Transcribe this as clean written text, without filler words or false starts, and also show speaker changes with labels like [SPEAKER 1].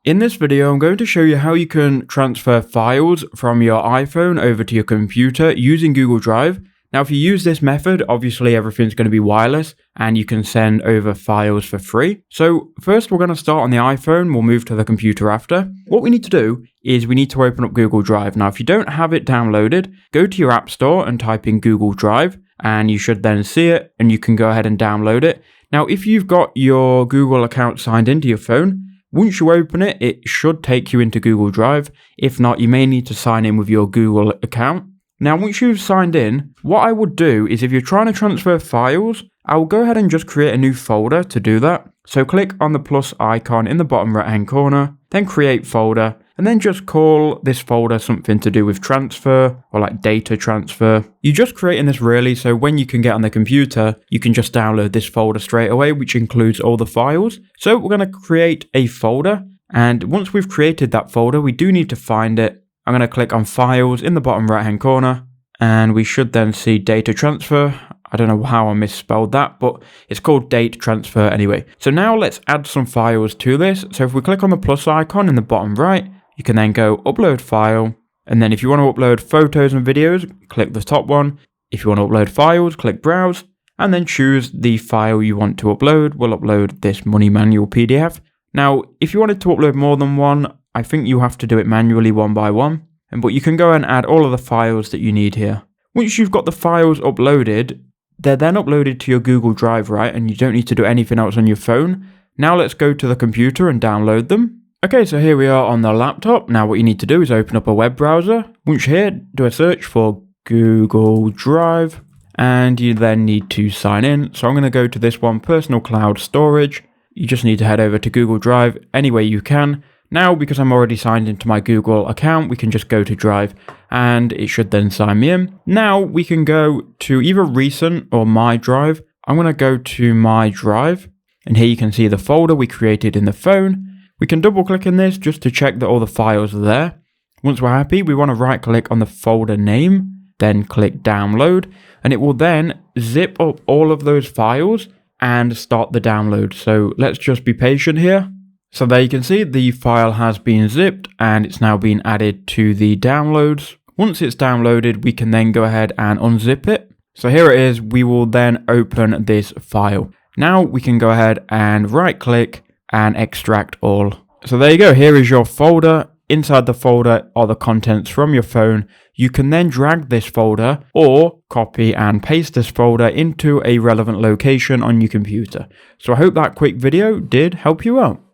[SPEAKER 1] In this video, I'm going to show you how you can transfer files from your iPhone over to your computer using Google Drive. Now, if you use this method, obviously everything's going to be wireless and you can send over files for free. So first we're going to start on the iPhone. We'll move to the computer after. What we need to do is we need to open up Google Drive. Now, if you don't have it downloaded, go to your App Store and type in Google Drive and you should then see it and you can go ahead and download it. Now, if you've got your Google account signed into your phone, once you open it, it should take you into Google Drive. If not, you may need to sign in with your Google account. Now, once you've signed in, what I would do is if you're trying to transfer files, I will go ahead and just create a new folder to do that. So click on the plus icon in the bottom right hand corner, then create folder, and then just call this folder something to do with transfer or like data transfer. You're just creating this really so when you can get on the computer, you can just download this folder straight away, which includes all the files. So we're going to create a folder. And once we've created that folder, we do need to find it. I'm going to click on files in the bottom right hand corner and we should then see data transfer. I don't know how I misspelled that, but it's called data transfer anyway. So now let's add some files to this. So if we click on the plus icon in the bottom right, you can then go upload file. And then if you want to upload photos and videos, click the top one. If you want to upload files, click browse and then choose the file you want to upload. We'll upload this money manual PDF. Now, if you wanted to upload more than one, I think you have to do it manually one by one. But you can go and add all of the files that you need here. Once you've got the files uploaded, they're then uploaded to your Google Drive, right? And you don't need to do anything else on your phone. Now let's go to the computer and download them. Okay, so here we are on the laptop. Now what you need to do is open up a web browser. Once you're here, do a search for Google Drive. And you then need to sign in. So I'm going to go to this one, personal cloud storage. You just need to head over to Google Drive any way you can. Now, because I'm already signed into my Google account, we can just go to Drive and it should then sign me in. Now we can go to either recent or my drive. I'm going to go to my drive and here you can see the folder we created in the phone. We can double click in this just to check that all the files are there. Once we're happy, we want to right click on the folder name, then click download, and it will then zip up all of those files and start the download. So let's just be patient here. So there you can see the file has been zipped and it's now been added to the downloads. Once it's downloaded, we can then go ahead and unzip it. So here it is. We will then open this file. Now we can go ahead and right click and extract all. So there you go. Here is your folder. Inside the folder are the contents from your phone. You can then drag this folder or copy and paste this folder into a relevant location on your computer. So I hope that quick video did help you out.